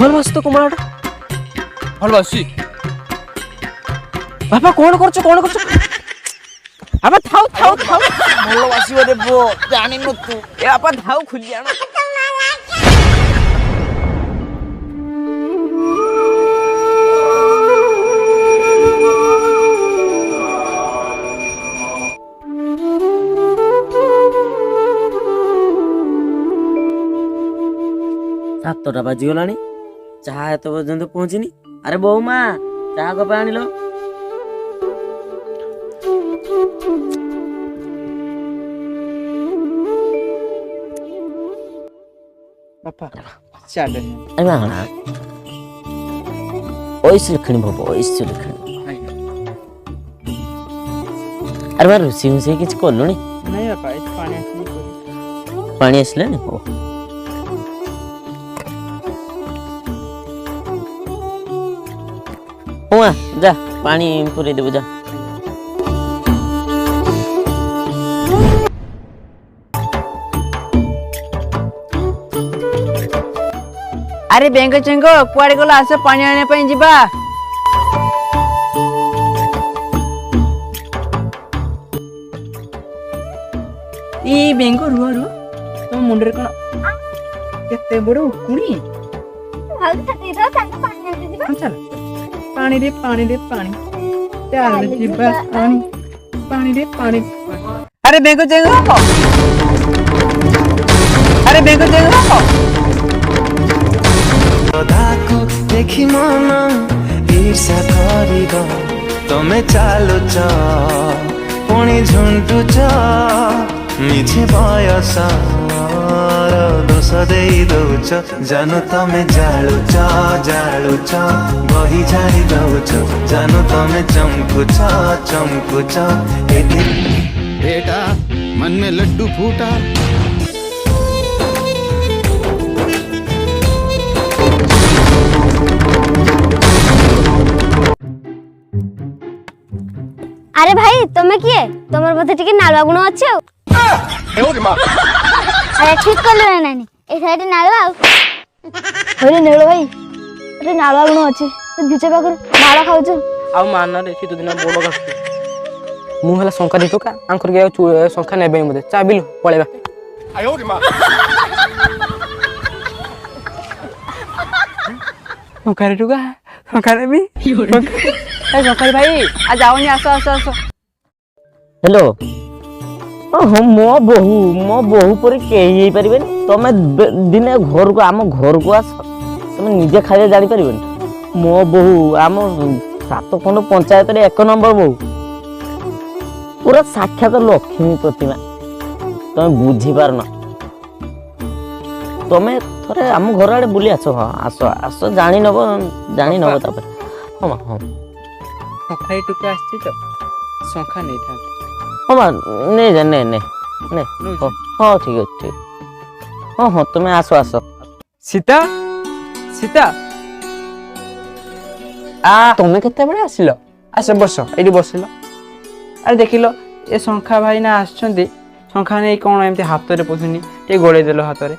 भल बस तो कमलाटा भल बसी बापा कौन करछ बाबा थाउ भल बसिबो देबो जानि न तू ए बापा थाउ खुली आना सातटा बाजिगलानी चाहा एत पर्यंत पहुंचीनी अरे बहु माँ चाहा कप आनिल बापा चाल अरे माँ ओइस लिखनी बाबा ओइस लिखनी अरे माँ रुसी मुसी किसी कलुनी नहीं बापा पानी आसलानी हो हुआ जा पानी पूरे देबो जा अरे बेंग चेंग कुआडे गला आसे पानी आने पई जिबा ई बेंग रुआ तुम मुंडरे कोन केते बड़ो उकुणी हाल छाती दा संग पानी आने जिबा चल पानी दे चल जिबा पानी दे अरे बेंगो चेंगो दाको देखि मन ईर्षा करिब तमे चालुच पुणी झुंटुच मिछे बयस दोष दे दौच जानु तमे जालुच बही झाड़ी दौच जानु तमे चमकुच बेटा मन में लड्डू फूटा अरे भाई तुम किए तुमर बोधे टिके नालुआ गुण अच्छे अरे ठीक कल नानी ए साइड नालुआ अरे नेलो भाई अरे नालुआ गुण अच्छे तो भिचे पाकर नाला खाउछ आ मान रे सी दिन बड़ गस मु हला संका दितो का आंखर के संका नेबे मते चाबिल पळेबा आयो रे मां संका रे टुका संका रे भी ए संका भाई आ जाओनी आसो हेलो मो बहु पर कही पारे तुम दिने घर को आम घर को आस तुम निजे खाई जानी पारे मो बहु आम 7 खंड पंचायत रे 1 नंबर बहु पूरा साक्षात लक्ष्मी प्रतिमा तुम बुझी पार न तुम थोड़े आम घर आड़े बुली आस हाँ आस आस जानी नब तापर हाँ हाँ संखा टुका आछि तो संखा नहीं था हाँ नहीं जा नहीं हाँ ठीक है हाँ तुम्हें आसो सीता तुम्हें केते बड़े आसिलो आस बस एडी बसिलो अरे देखिलो ए संखा भाई ना आछंती संखा नहीं कौन एमती हाथ रे पसुनी टे गोळे देलो हाथ रे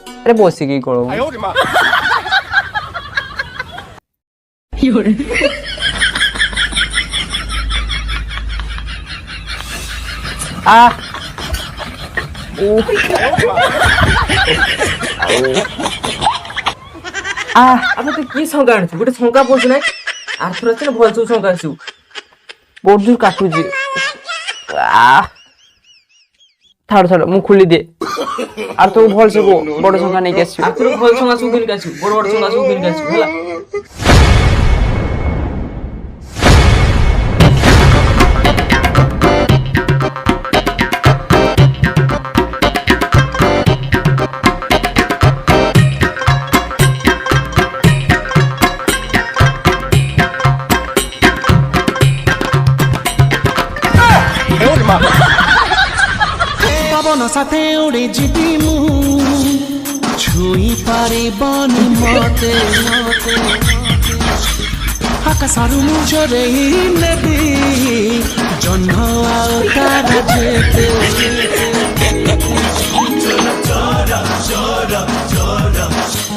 अरे बसी की गोळो आ अब तो की संगा आनछु गोटे संगा बोझ नै आरथर अछि न भलसु संगा आछु बोर्डुर काटु जी थाड़ मु खुली दे आर तो भलसे को बड़ संगा नै केछु आरथर भल संगा सुगिन काछु बड़ संगा सुगिन काछु होला पवन साथे उड़े जीती मु छुई पारे बनी मते आकाशरू मुझरे नेबी जन्म आउ तारा जेते चोरा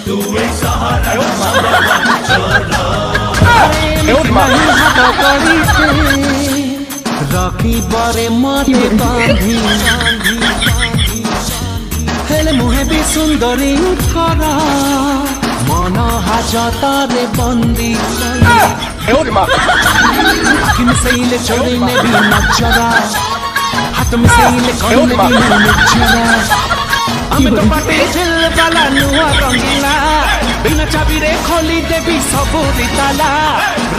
तू রাখি বারে মাতে বাঁধি হেলে মুহে বি সুন্দরী করা মন হাজতারে বন্দি আখি মিশাইলে চলে নেবি নজরা হাত মিশাইলে কইলে বি নজরা আমি তো পাটে ঝিল বালা নুয়া রঙ্গিলা বিনা চাবিরে খোলি দেবি সবুরি তালা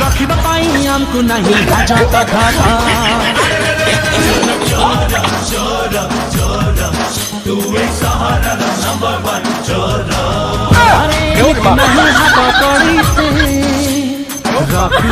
রখিবা পাই আমকু নাহি হাজত ধারা नहीं हाथ करी से राखी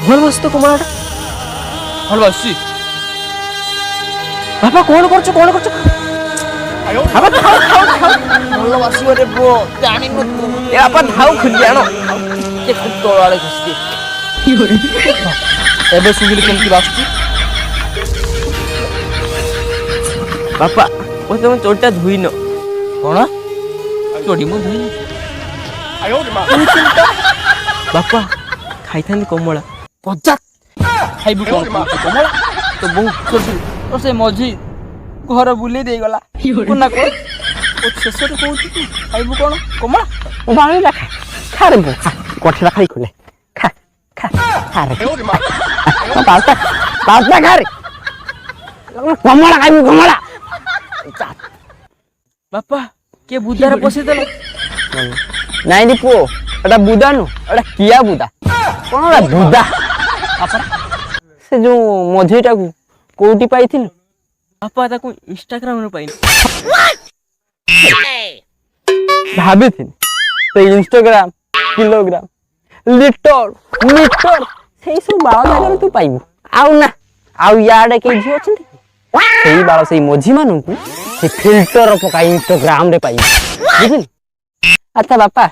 ଭଲ ବସି ତ କମଳାଟା ଭଲ ବସିଛି। ବାପା କଣ କରୁଛ ବାପା ଥାଉ ଭଲ ବସିବ ରେ ପୁଅ ଜାଣିନୁ ତୁ ଏ ବାପା ଥାଉ ଖୋଲି ଆଣ ଟିକେ ଖାଲି ତଳ ଆଡ଼େ ଘୁଷି ଏବେ ଶୁଣିଲି କେମିତି ବାସୁଛି। ବାପା ଓ ତମେ ଚୋରିଟା ଧୋଇନ କଣ ଚୋରି ମୁଁ ଧୋଇନି। ବାପା ଖାଇଥାନ୍ତି କମଳା ପଚାଶ ଖାଇବୁ କଣ କମଳା ତ ବୋଉ ଛୋଟୁ ତ ସେ ମଝି ଘର ବୁଲେଇ ଦେଇଗଲା ନା କଣ ଶେଷରେ କହୁଛୁ ତୁ ଖାଇବୁ କଣ କମଳା ବାଣିଲା ଖାରେ ବୋ କଠିଲା ଖାଇ ଖୋଲେ ଖାରେ ବାସ୍ତା ଖାରେ କମଳା ଖାଇବୁ କମଳା ବାପା କିଏ ବୁଦାରେ ପଶିଦେଲ? ନାଇଁ ରେ ପୁଅ ଏଟା ବୁଦା ନୁ ଏଟା କିଆ ବୁଦା କଣ ଏଟା ବୁଦା ସେ ଯୋଉ ମଝିଟାକୁ କୋଉଠି ପାଇଥିଲୁ? ବାପା ତାକୁ ଇନଷ୍ଟାଗ୍ରାମରୁ ପାଇନି। ଭାବିଥିଲି ସେ ଇନଷ୍ଟାଗ୍ରାମ କିଲୋଗ୍ରାମ ଲିଟର ସେଇ ସବୁ ବାଳ ଜାଗାରେ ତୁ ପାଇବୁ ଆଉ ନା ଆଉ ୟାଡେ କେହି ଝିଅ ଅଛନ୍ତି ସେଇ ବାଳ ସେଇ ମଝି ମାନଙ୍କୁ ସେ ଫିଲ୍ଟର ପକାଇ ଇନଷ୍ଟାଗ୍ରାମରେ ପାଇବୁ ବୁଝିଲୁ? ଆଚ୍ଛା ବାପା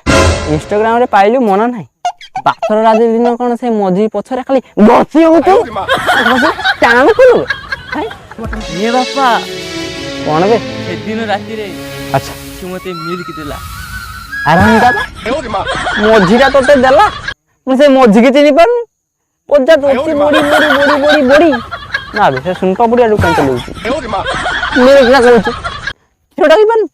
ଇନଷ୍ଟାଗ୍ରାମରେ ପାଇଲୁ ମନା ନାହିଁ ପାଥର ରାଜ ଦିନ କଣ ସେ ମଝି ପଛରେ ଖାଲି ବସି ହଉଛୁ ଟାଣୁଥିଲୁ ଏ ବାପା କଣ ବେ ସେଦିନ ରାତିରେ ଆଚ୍ଛା ସେ ମତେ ମିଲ୍କ ଦେଲା। ଆରାମ ଦାଦା ମଝିଟା ତତେ ଦେଲା ମୁଁ ସେ ମଝିକି ଚିହ୍ନି ପାରୁନି ପଜା ତୋଛି ବଡି ନା ବେ ସେ ସୁନପା ବୁଢିଆ ଦୋକାନ ଚଲଉଛି କହୁଛୁ କ୍ଷୀରଟା ବି ପାରୁନି